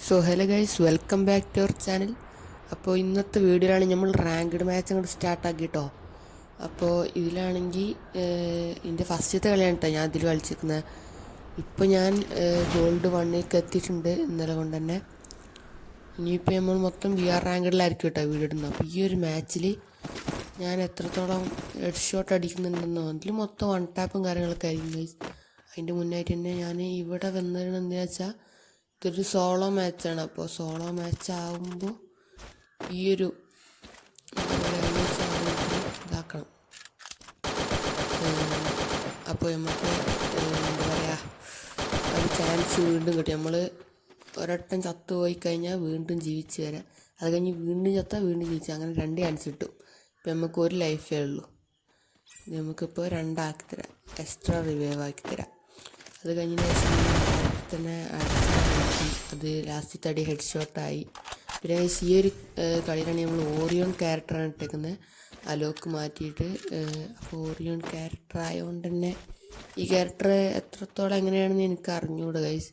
So hello guys, welcome back to our channel. അപ്പോൾ ഇന്നത്തെ വീഡിയോയിലാണ് നമ്മൾ റാങ്ക്ഡ് മാച്ച് അങ്ങോട്ട് സ്റ്റാർട്ടാക്കി കേട്ടോ. അപ്പോൾ ഇതിലാണെങ്കിൽ ഇതിൻ്റെ ഫസ്റ്റത്തെ കളിയാണ് കേട്ടോ ഞാൻ ഇതിൽ കളിച്ചിരിക്കുന്നത്. ഇപ്പോൾ ഞാൻ ഗോൾഡ് 1ലേക്ക് എത്തിയിട്ടുണ്ട് ഇന്നലെ കൊണ്ട് തന്നെ. ഇനിയിപ്പോൾ നമ്മൾ മൊത്തം VR റാങ്ക്ഡിലായിരിക്കും കേട്ടോ വീഡിയോ ഇടുന്നത്. അപ്പോൾ ഈ ഒരു മാച്ചിൽ ഞാൻ എത്രത്തോളം ഹെഡ് ഷോട്ട് അടിക്കുന്നുണ്ടെന്നോ അതിൽ മൊത്തം വൺ ടാപ്പും കാര്യങ്ങളൊക്കെ ആയിരിക്കും ഗൈസ്. അതിൻ്റെ മുന്നായിട്ട് തന്നെ ഞാൻ ഇവിടെ വന്നതെന്ന് എന്താ വെച്ചാൽ ഇതൊരു സോളോ മാച്ചാണ്. അപ്പോൾ സോളോ മാച്ച് ആകുമ്പോൾ ഈ ഒരു ഇതാക്കണം. അപ്പോൾ നമുക്ക് എന്താ പറയുക, ഒരു ചാൻസ് വീണ്ടും കിട്ടും. നമ്മൾ ഒരട്ടം ചത്തു പോയി കഴിഞ്ഞാൽ വീണ്ടും ജീവിച്ച് വരാം, അത് കഴിഞ്ഞ് വീണ്ടും ചത്താൽ വീണ്ടും ജീവിച്ച്, അങ്ങനെ 2 ചാൻസ് കിട്ടും. ഇപ്പം നമുക്ക് ഒരു ലൈഫേ ഉള്ളൂ. നമുക്കിപ്പോൾ 2 ആക്കി തരാം, എക്സ്ട്രാ റിവൈവ് ആക്കി തരാം. അത് കഴിഞ്ഞ തന്നെ അത് ലാസ്റ്റ് അടി ഹെഡ് ഷോട്ടായി. പിന്നെ ഈ ഒരു കളിയിലാണ് നമ്മൾ ഓറിയോൺ ക്യാരക്ടറാണ് ഇട്ടേക്കുന്നത്, അലോക്ക് മാറ്റിയിട്ട്. അപ്പോൾ ഓറിയോൺ ക്യാരക്ടർ ആയതുകൊണ്ട് തന്നെ ഈ ക്യാരക്ടർ എത്രത്തോളം എങ്ങനെയാണെന്ന് എനിക്ക് അറിഞ്ഞുകൂടാ ഗൈസ്.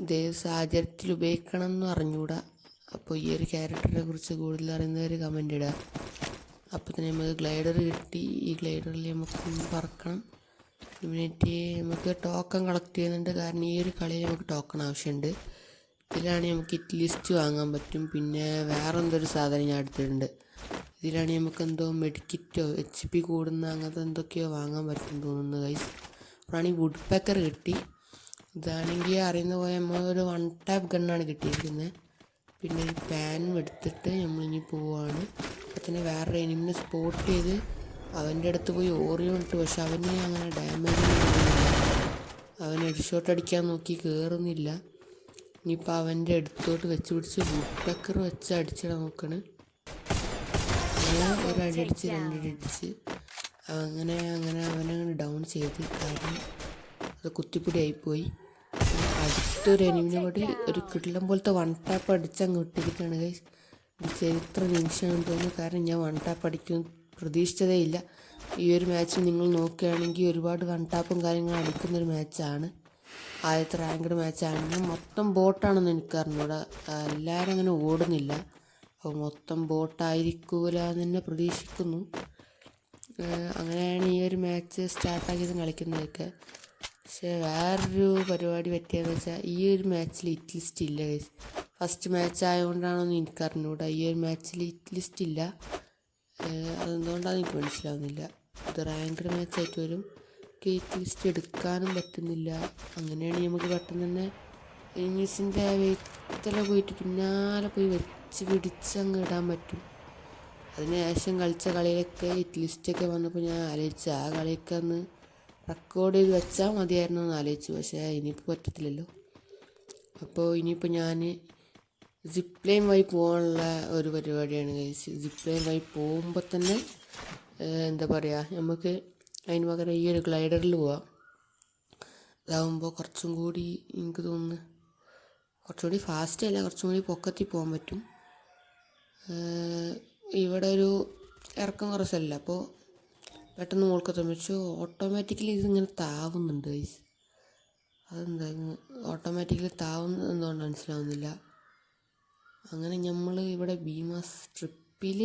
ഇതേ സാഹചര്യത്തിൽ ഉപയോഗിക്കണം എന്ന് അറിഞ്ഞുകൂടാ. അപ്പോൾ ഈ ഒരു ക്യാരക്ടറിനെ കുറിച്ച് കൂടുതൽ അറിയുന്നവർ കമൻ്റ് ഇടുക. അപ്പോൾ തന്നെ നമുക്ക് ഗ്ലൈഡർ കിട്ടി. ഈ ഗ്ലൈഡറിൽ നമുക്ക് പറക്കണം. ഇമ്മ്യൂണിറ്റി നമുക്ക് ടോക്കൺ കളക്ട് ചെയ്യുന്നുണ്ട്, കാരണം ഈ ഒരു കളിയിൽ നമുക്ക് ടോക്കൺ ആവശ്യമുണ്ട്. ഇതിലാണെങ്കിൽ നമുക്ക് ഹിറ്റ് ലിസ്റ്റ് വാങ്ങാൻ പറ്റും. പിന്നെ വേറെ എന്തൊരു സാധനം ഞാൻ എടുത്തിട്ടുണ്ട്. ഇതിലാണെങ്കിൽ നമുക്ക് എന്തോ മെഡിക്കിറ്റോ HP കൂടുന്ന അങ്ങനത്തെ എന്തൊക്കെയോ വാങ്ങാൻ പറ്റും തോന്നുന്നു ഗൈസ്. അപ്പോഴാണെങ്കിൽ വുഡ് പാക്കർ കിട്ടി. ഇതാണെങ്കിൽ അറിയുന്ന പോലെ നമ്മളൊരു 1 ടാപ്പ് ഗണ്ണാണ് കിട്ടിയിരിക്കുന്നത്. പിന്നെ ഒരു പാനും എടുത്തിട്ട് നമ്മളിനി പോവുകയാണ്. അപ്പോൾ തന്നെ വേറൊരു എനിമിനെ സ്പോട്ട് ചെയ്ത് അവൻ്റെ അടുത്ത് പോയി ഓറിയോൺ ഇട്ടു. പക്ഷെ അവന് അങ്ങനെ ഡാമേജ് അവൻ ഹെഡ് ഷോട്ട് അടിക്കാൻ നോക്കി കയറുന്നില്ല. ഇനിയിപ്പോൾ അവൻ്റെ അടുത്തോട്ട് വെച്ച് പിടിച്ച് വുഡ് പെക്കർ വെച്ച് അടിച്ചിടാൻ നോക്കണ്. അങ്ങനെ ഒരു അടി അടിച്ച് 2 അടി അടിച്ച് അങ്ങനെ അവനങ്ങനെ ഡൗൺ ചെയ്ത്, കാരണം അത് കുത്തിപ്പൊടി ആയിപ്പോയി. അടുത്തൊരു എനിമിനെ കൂടി ഒരു കിടിലം പോലത്തെ 1 ടാപ്പ് അടിച്ച് അങ്ങ് ഇട്ടിരിക്കുകയാണ് ഗൈസ്. ഇത് ചരിത്ര നിമിഷമാണെന്ന് തോന്നുന്നു, കാരണം ഞാൻ 1 ടാപ്പ് അടിക്കും പ്രതീക്ഷിച്ചതേ ഇല്ല. ഈ ഒരു മാച്ച് നിങ്ങൾ നോക്കുകയാണെങ്കിൽ ഒരുപാട് 1 ടാപ്പും കാര്യങ്ങളും അടിക്കുന്നൊരു മാച്ചാണ്. ആദ്യത്തെ റാങ്ക്ഡ് മാച്ചാണ്. മൊത്തം ബോട്ടാണെന്ന് എനിക്കറിഞ്ഞൂടാ, എല്ലാവരും അങ്ങനെ ഓടുന്നില്ല. അപ്പോൾ മൊത്തം ബോട്ടായിരിക്കൂല എന്ന് തന്നെ പ്രതീക്ഷിക്കുന്നു. അങ്ങനെയാണ് ഈ ഒരു മാച്ച് സ്റ്റാർട്ടാക്കിയത് കളിക്കുന്നതൊക്കെ. പക്ഷേ വേറൊരു പരിപാടി പറ്റിയെന്ന് വെച്ചാൽ ഈ ഒരു മാച്ചിൽ ഹിറ്റ് ലിസ്റ്റ് ഇല്ല ഗൈസ്. ഫസ്റ്റ് മാച്ച് ആയതുകൊണ്ടാണെന്ന് എനിക്കറിഞ്ഞൂടാ. ഈ ഒരു മാച്ചിൽ ഹിറ്റ് ലിസ്റ്റ് ഇല്ല. അതെന്തുകൊണ്ടാണെന്ന് എനിക്ക് മനസ്സിലാവുന്നില്ല. ഇത് റാങ്ക്ഡ് മാച്ചായിട്ട് വരും, ഹിറ്റ് ലിസ്റ്റ് എടുക്കാനും പറ്റുന്നില്ല. അങ്ങനെയാണെങ്കിൽ നമുക്ക് പെട്ടെന്ന് തന്നെ എനിമീസിൻ്റെ വെയ്ത്തല പോയിട്ട് പിന്നാലെ പോയി വെച്ച് പിടിച്ച് അങ്ങ് ഇടാൻ പറ്റും. അതിനുശേഷം കളിച്ച കളിയിലൊക്കെ ഹിറ്റ് ലിസ്റ്റൊക്കെ വന്നപ്പോൾ ഞാൻ ആലോചിച്ചു, ആ കളിയൊക്കെ അന്ന് റെക്കോർഡ് ചെയ്ത് വെച്ചാൽ മതിയായിരുന്നു എന്ന് ആലോചിച്ചു. പക്ഷേ ഇനിയിപ്പോൾ പറ്റത്തില്ലല്ലോ. അപ്പോൾ ഇനിയിപ്പോൾ ഞാൻ സിപ്പ് ലൈൻ വഴി പോകാനുള്ള ഒരു പരിപാടിയാണ് ഗൈസ്. സിപ്പ് ലൈൻ വഴി പോകുമ്പോൾ തന്നെ എന്താ പറയുക, നമുക്ക് അതിന് പകരം ഈ ഒരു ഗ്ലൈഡറിൽ പോവാം. ഇതാകുമ്പോൾ കുറച്ചും കൂടി എനിക്ക് തോന്നുന്നു കുറച്ചുകൂടി ഫാസ്റ്റ് അല്ല, കുറച്ചും കൂടി പൊക്കത്തിൽ പോകാൻ പറ്റും. ഇവിടെ ഒരു ഇറക്കം കുറച്ചല്ല, അപ്പോൾ പെട്ടെന്ന് മുകൾക്കെത്താൻ വെച്ചു. ഓട്ടോമാറ്റിക്കലി ഇതിങ്ങനെ താവുന്നുണ്ട് ഗൈസ്. അതെന്താ ഓട്ടോമാറ്റിക്കലി താവുന്നത് എന്തുകൊണ്ട് മനസ്സിലാവുന്നില്ല. അങ്ങനെ നമ്മൾ ഇവിടെ ഭീമാസ് ട്രിപ്പിൽ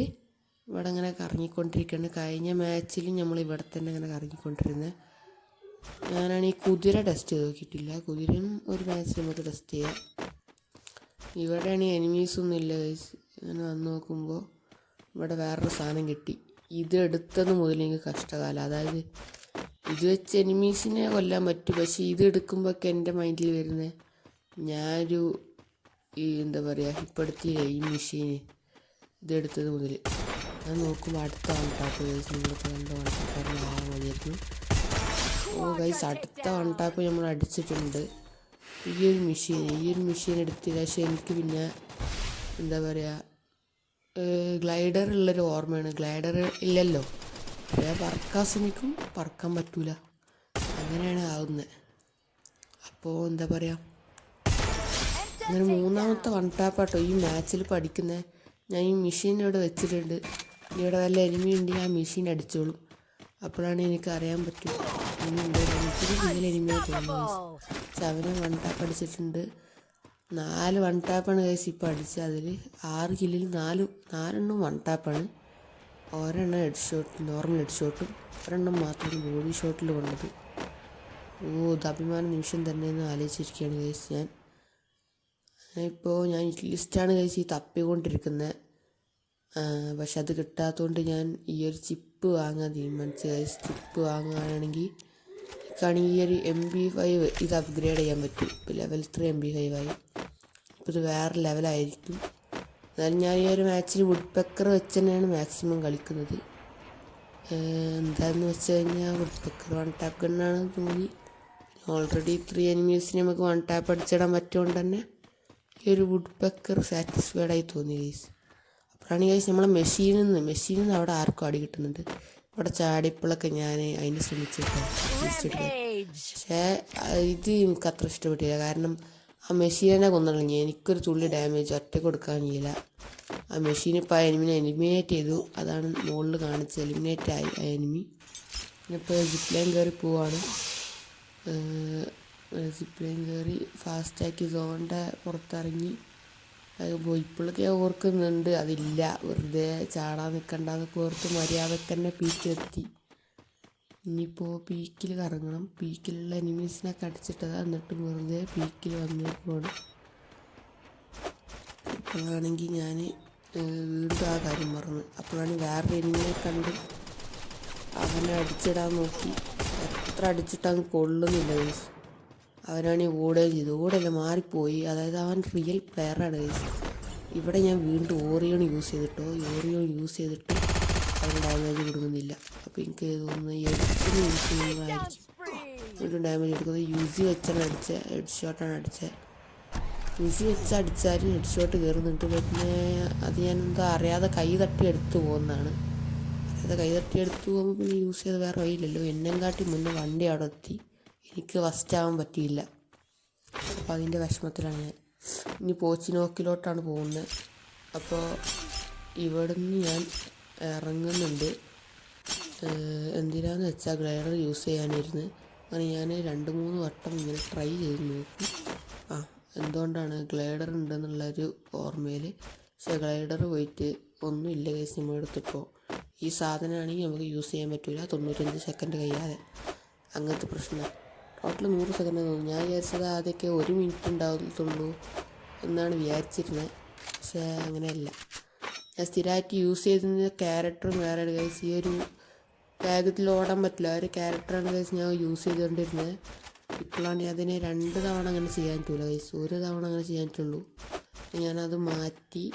ഇവിടെ ഇങ്ങനെ കറങ്ങിക്കൊണ്ടിരിക്കുകയാണ്. കഴിഞ്ഞ മാച്ചിൽ നമ്മൾ ഇവിടെ തന്നെ ഇങ്ങനെ കറങ്ങിക്കൊണ്ടിരുന്നത്. ഞാനാണ് ഈ കുതിര ടെസ്റ്റ് ചെയ്ത് നോക്കിയിട്ടില്ല. കുതിരയും ഒരു മാച്ചിൽ നമുക്ക് ടെസ്റ്റ് ചെയ്യാം. ഇവിടെയാണ് എനിമീസൊന്നും ഇല്ല ഗൈസ്. അങ്ങനെ വന്ന് നോക്കുമ്പോൾ ഇവിടെ വേറൊരു സാധനം കിട്ടി. ഇത് എടുത്തത് മുതൽ എനിക്ക് കഷ്ടകാലം. അതായത് ഇത് വെച്ച് എനിമീസിനെ കൊല്ലാൻ പറ്റും, പക്ഷേ ഇത് എടുക്കുമ്പോഴൊക്കെ എൻ്റെ മൈൻഡിൽ വരുന്നത് ഞാനൊരു എന്താ പറയുക, ഇപ്പോൾ എടുത്തില്ലേ ഈ മെഷീന്, ഇതെടുത്തത് മുതൽ ഞാൻ നോക്കുമ്പോൾ അടുത്ത 1 ടാപ്പ് ഗൈസ്. നിങ്ങൾക്ക് 2 1 ടാപ്പ് ആവാൻ മതിയായിരുന്നു. ഓ ഗൈസ്, അടുത്ത 1 ടാപ്പ് നമ്മൾ അടിച്ചിട്ടുണ്ട്. ഈ ഒരു മെഷീൻ എടുത്തില്ല. പക്ഷേ എനിക്ക് പിന്നെ എന്താ പറയുക, ഗ്ലൈഡർ ഉള്ളൊരു ഓർമ്മയാണ്. ഗ്ലൈഡർ ഇല്ലല്ലോ, ഞാൻ പറക്കാൻ ശ്രമിക്കും, പറക്കാൻ പറ്റൂല, അങ്ങനെയാണ് ആവുന്നത്. അപ്പോൾ എന്താ പറയുക, അങ്ങനെ 3ാമത്തെ 1 ടാപ്പാട്ടോ ഈ മാച്ചിൽ പഠിക്കുന്നത്. ഞാൻ ഈ മെഷീൻ ഇവിടെ വെച്ചിട്ടുണ്ട്. ഇവിടെ വല്ല എനിമി ഉണ്ടെങ്കിൽ ആ മെഷീൻ അടിച്ചോളും. അപ്പോഴാണ് എനിക്ക് അറിയാൻ പറ്റും എനിമി ഉണ്ടോ. എനിക്കൊരു ഇതിൽ എനിമിയായി തോന്നുന്നു. പക്ഷെ അവനെ 1 ടാപ്പ് അടിച്ചിട്ടുണ്ട്. 4 വൺ ടാപ്പാണ് ഗൈസ് ഇപ്പോൾ അടിച്ചത്. അതിൽ 6 കില്ലിൽ 4 വൺ ടാപ്പാണ്. ഒരെണ്ണം ഹെഡ് ഷോട്ട്, നോർമൽ ഹെഡ് ഷോട്ടും ഒരെണ്ണം മാത്രം ബോഡി ഷോട്ടിൽ കൊണ്ടത്. ഇത് അഭിമാന നിമിഷം തന്നെയെന്ന് ആലോചിച്ചിരിക്കുകയാണ് ഗൈസ് ഞാൻ. ഇപ്പോൾ ഞാൻ ലിസ്റ്റാണ് ഗൈസ് ഈ തപ്പിക്കൊണ്ടിരിക്കുന്നത്. പക്ഷെ അത് കിട്ടാത്തതുകൊണ്ട് ഞാൻ ഈ ഒരു ചിപ്പ് വാങ്ങാൻ തീരുമാനിച്ചു ഗൈസ്. ചിപ്പ് വാങ്ങുകയാണെങ്കിൽ ഈ ഒരു MP5 ഇത് അപ്ഗ്രേഡ് ചെയ്യാൻ പറ്റും. ഇപ്പോൾ ലെവൽ 3 MP5 ആയി. ഇപ്പോൾ ഇത് വേറെ ലെവലായിരിക്കും. എന്നാലും ഞാൻ ഈ ഒരു മാച്ചിൽ വുഡ് പെക്കർ വെച്ച് തന്നെയാണ് മാക്സിമം കളിക്കുന്നത്. എന്താണെന്ന് വെച്ച് കഴിഞ്ഞാൽ വുഡ് പെക്കർ വൺ ടാപ്പ് ഗണ്ണാണെന്ന് തോന്നി. ഓൾറെഡി 3 എനിമീസിനെ നമുക്ക് വൺ ടാപ്പ് അടിച്ചിടാൻ പറ്റുകൊണ്ട് തന്നെ ഈ ഒരു വുഡ് പെക്കർ സാറ്റിസ്ഫൈഡായി തോന്നി ഗൈസ്. അപ്പോഴാണ് ഗൈസ് നമ്മളെ മെഷീനിൽ നിന്ന് അവിടെ ആർക്കും അടി കിട്ടുന്നുണ്ട്. അവിടെ ചാടിയപ്പോഴൊക്കെ ഞാൻ അതിന് ശ്രമിച്ചിട്ടാണ് തിരിച്ചെടുക്കുക. പക്ഷേ ഇത് എനിക്ക് അത്ര ഇഷ്ടപ്പെട്ടില്ല. കാരണം ആ മെഷീനെ കൊന്നുകളഞ്ഞു. എനിക്കൊരു തുള്ളി ഡാമേജ് ഒറ്റ കൊടുക്കാൻ കഴിയില്ല. ആ മെഷീൻ ഇപ്പോൾ ആ എനിമിനെ എലിമിനേറ്റ് ചെയ്തു. അതാണ് മുകളിൽ കാണിച്ചത്, എലിമിനേറ്റ് ആയി ആ എനിമി. ഇപ്പോൾ സിപ്പ് ലൈൻ കയറി പോവാണ്. സിപ്പ് ലൈൻ കയറി ഫാസ്റ്റാക്കി സോണിൻ്റെ പുറത്തിറങ്ങി ഇപ്പോഴൊക്കെ ഓർക്കുന്നുണ്ട്. അതില്ല, വെറുതെ ചാടാൻ നിൽക്കണ്ടെന്നൊക്കെ ഓർത്ത് മര്യാദക്ക് തന്നെ പീക്കിലെത്തി. ഇനിയിപ്പോൾ പീക്കിൽ കറങ്ങണം. പീക്കിലുള്ള എനിമീസിനൊക്കെ അടിച്ചിട്ടതാണ്, എന്നിട്ട് വെറുതെ പീക്കിൽ വന്നേക്കുവാണ്. ഇപ്പോഴാണെങ്കിൽ ഞാൻ വീണ്ടും ആ കാര്യം മറന്നു. അപ്പോഴാണ് വേറൊരു എനിമിനെ കണ്ട് അവനെ അടിച്ചിടാൻ നോക്കി. എത്ര അടിച്ചിട്ടങ്ങ് കൊള്ളുന്നില്ല ഗൈസ്. അവനാണെങ്കിൽ ഓടുകയും ചെയ്തു. ഓടല്ല, മാറിപ്പോയി. അതായത് അവൻ റിയൽ പ്ലെയറാണ് ഗൈസ്. ഇവിടെ ഞാൻ വീണ്ടും ഓറിയോൺ യൂസ് ചെയ്തിട്ട് അവന് ഡാമേജ് കൊടുക്കുന്നില്ല. അപ്പോൾ എനിക്ക് തോന്നുന്നത് എടുക്കുന്ന യൂസ് ചെയ്യുന്നതായിരിക്കും വീണ്ടും ഡാമേജ് എടുക്കുന്നത്. യുസി വെച്ചാണ് അടിച്ചത്, ഹെഡ് ഷോട്ടാണ് അടിച്ചത്. യുസി വെച്ച് അടിച്ചാലും ഹെഡ് ഷോട്ട് കയറുന്നുണ്ട്. പിന്നെ അത് ഞാൻ എന്താ അറിയാതെ കൈ തട്ടി എടുത്ത് പോകുന്നതാണ്. കൈ തട്ടി എടുത്ത് പോകുമ്പോൾ പിന്നെ യൂസ് ചെയ്ത് വേറെ വഴിയില്ലല്ലോ. എന്നെ കാട്ടി മുന്നേ വണ്ടി അവിടെ എത്തി. എനിക്ക് ഫസ്റ്റ് ആവാൻ പറ്റിയില്ല. അപ്പോൾ അതിൻ്റെ വിഷമത്തിലാണ് ഞാൻ. ഇനി പോച്ചിനോക്കിലോട്ടാണ് പോകുന്നത്. അപ്പോൾ ഇവിടുന്ന് ഞാൻ ഇറങ്ങുന്നുണ്ട്. എന്തിനാന്ന് വെച്ചാൽ ഗ്ലൈഡർ യൂസ് ചെയ്യാനിരുന്ന്. അങ്ങനെ ഞാൻ 2-3 വട്ടം ഇങ്ങനെ ട്രൈ ചെയ്ത് നോക്കി. എന്തുകൊണ്ടാണ് ഗ്ലൈഡർ ഉണ്ടെന്നുള്ളൊരു ഓർമ്മയിൽ. പക്ഷേ ഗ്ലൈഡർ പോയിട്ട് ഒന്നുമില്ല കേസ്. നമ്മളെടുത്തിപ്പോൾ ഈ സാധനമാണെങ്കിൽ നമുക്ക് യൂസ് ചെയ്യാൻ പറ്റില്ല 95 സെക്കൻഡ് കഴിയാതെ. അങ്ങനത്തെ പ്രശ്നം. ടോട്ടൽ 100 സെക്കൻഡ് തോന്നുന്നു. ഞാൻ വിചാരിച്ചത് ആദ്യമൊക്കെ 1 മിനിറ്റ് ഉണ്ടാകത്തുള്ളൂ എന്നാണ് വിചാരിച്ചിരുന്നത്. പക്ഷേ അങ്ങനെയല്ല. ഞാൻ സ്ഥിരമായിട്ട് യൂസ് ചെയ്തിരുന്ന ക്യാരക്ടറും വേറെ ഗൈസ്. ഈ ഒരു വേഗത്തിൽ ഓടാൻ പറ്റില്ല, ആ ഒരു ക്യാരക്ടറാണ് ഗൈസ് ഞാൻ യൂസ് ചെയ്തുകൊണ്ടിരുന്നത്. ഇപ്പോഴാണ് അതിനെ 2 തവണ അങ്ങനെ ചെയ്യാൻ പറ്റില്ല ഗൈസ്. 1 തവണ അങ്ങനെ ചെയ്യാൻ പറ്റുള്ളൂ. ഞാനത് മാറ്റി.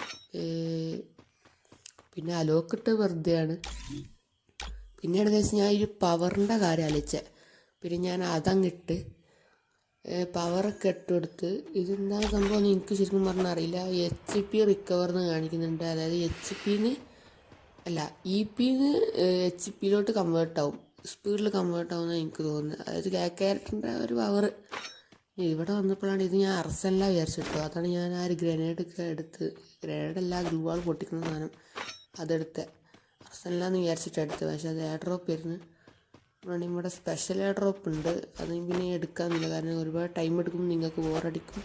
പിന്നെ അലോക്കിട്ട് വെറുതെയാണ്. പിന്നീട് ഗൈസ് ഞാൻ ഈ പവറിൻ്റെ കാര്യം ആലോചിച്ചത്. പിന്നെ ഞാൻ അതങ്ങിട്ട് പവറൊക്കെ ഇട്ടെടുത്ത്. ഇതെന്താ സംഭവം എനിക്ക് ശരിക്കും പറഞ്ഞാൽ അറിയില്ല. HP റിക്കവർ എന്ന് കാണിക്കുന്നുണ്ട്. അതായത് EPന്ന് HP കൺവേർട്ട് ആവും, സ്പീഡിൽ കൺവേർട്ട് ആവുമെന്നാണ് എനിക്ക് തോന്നുന്നത്. അതായത് ക്യാരക്ടറിൻ്റെ ഒരു പവർ. ഇവിടെ വന്നപ്പോഴാണ് ഇത് ഞാൻ അർസനല വിചാരിച്ചിട്ടോ. അതാണ് ഞാൻ ആ ഒരു ഗ്രനേഡൊക്കെ എടുത്ത്, ഗ്രനേഡല്ല ഗ്ലൂ വാൾ പൊട്ടിക്കുന്ന സാധനം അതെടുത്ത് അർസനല എന്ന് വിചാരിച്ചിട്ട് എടുത്ത്. പക്ഷേ അത് എയർ ഡ്രോപ്പ് ആയിരുന്നു. ഇവിടെ സ്പെഷ്യൽ എയർ ഡ്രോപ്പ് ഉണ്ട്. അത് പിന്നെ എടുക്കാമെന്നില്ല, കാരണം ഒരുപാട് ടൈം എടുക്കും, നിങ്ങൾക്ക് ബോറടിക്കും.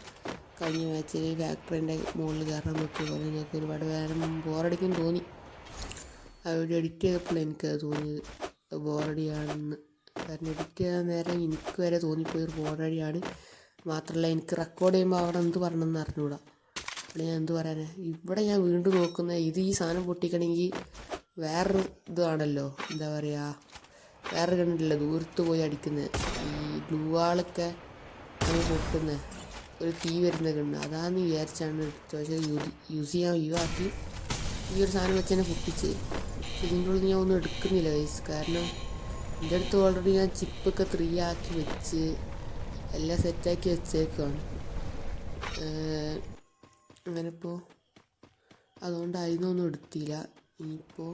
കഴിഞ്ഞ മാച്ചിൽ ഫാക്ടറിൻ്റെ മുകളിൽ കയറാൻ നോക്കിയപ്പോൾ നിങ്ങൾക്ക് ഒരുപാട് നേരം ബോറടിക്കും തോന്നി. ആ വീഡിയോ എഡിറ്റ് ചെയ്തപ്പോൾ എനിക്കത് തോന്നിയത് ബോറടിയാണെന്ന്. കാരണം എഡിറ്റ് ചെയ്യാൻ നേരം എനിക്ക് വരെ തോന്നിപ്പോയി ബോറടിയാണ്. മാത്രമല്ല എനിക്ക് റെക്കോർഡ് ചെയ്യുമ്പോൾ അവിടെ എന്ത് പറഞ്ഞെന്ന് അറിഞ്ഞുകൂടാ. അവിടെ ഞാൻ എന്ത് പറയാനാ. ഇവിടെ ഞാൻ വീണ്ടും നോക്കുന്നത് ഇത് ഈ സാധനം പൊട്ടിക്കണമെങ്കിൽ വേറൊരു ഇതാണല്ലോ, എന്താ പറയുക, വേറെ കണ്ടില്ല ദൂരത്ത് പോയി അടിക്കുന്നത്. ഈ ഗ്ലൂ വാളൊക്കെ അങ്ങ് പൊട്ടുന്നത്, ഒരു തീ വരുന്ന കണ്ണ്, അതാന്ന് വിചാരിച്ചാണ് എടുത്തത്. പക്ഷേ യൂസ് ചെയ്യാൻ ഒഴിവാക്കി ഈ ഒരു സാധനം വെച്ച് തന്നെ പൊട്ടിച്ച്. ഇതിൻ്റെ ഉള്ളിൽ ഞാൻ ഒന്നും എടുക്കുന്നില്ല ഗൈസ്. കാരണം എൻ്റെ അടുത്ത് ഓൾറെഡി ഞാൻ ചിപ്പൊക്കെ 3 ആക്കി വെച്ച് എല്ലാം സെറ്റാക്കി വെച്ചേക്കാണ്. അങ്ങനെ ഇപ്പോൾ അതുകൊണ്ട് അതിനൊന്നും എടുത്തില്ല. ഇനിയിപ്പോൾ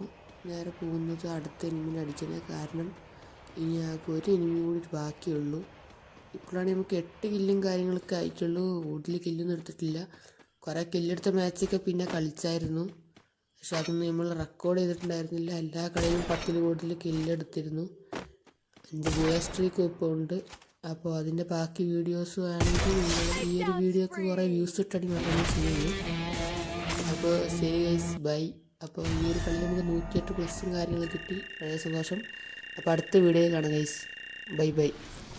നേരെ പോകുന്നത് അടുത്ത എനിമിനെ അടിക്കുന്നത്. കാരണം ഇനി ആകെ ഒരു എനിമി കൂടി ബാക്കിയുള്ളൂ. ഇപ്പോഴാണ് നമുക്ക് 8 കില്ലും കാര്യങ്ങളൊക്കെ ആയിട്ടുള്ളൂ. കൂടുതൽ കില്ലൊന്നും എടുത്തിട്ടില്ല. കുറേ കില്ലെടുത്ത മാച്ചൊക്കെ പിന്നെ കളിച്ചായിരുന്നു. പക്ഷെ അതൊന്നും നമ്മൾ റെക്കോർഡ് ചെയ്തിട്ടുണ്ടായിരുന്നില്ല. എല്ലാ കളിയിലും 10ൽ കൂടുതൽ കില്ലെടുത്തിരുന്നു. 5 ബോയ സ്ട്രീക്കും ഇപ്പോൾ ഉണ്ട്. അപ്പോൾ അതിൻ്റെ ബാക്കി വീഡിയോസ് ആണെങ്കിൽ ഈ ഒരു വീഡിയോക്ക് കുറേ വ്യൂസ് ഇട്ടാണെങ്കിൽ മാത്രമേ ചെയ്യുള്ളൂ. അപ്പോൾ ശരി ഗൈസ്, ബൈ. അപ്പോൾ ഈ ഒരു കളി നമുക്ക് 108 പ്ലസും കാര്യങ്ങളൊക്കെ കിട്ടി, വളരെ സന്തോഷം. അപ്പോൾ അടുത്ത വീഡിയോയിൽ കാണാം ഗൈസ്, ബൈ ബൈ.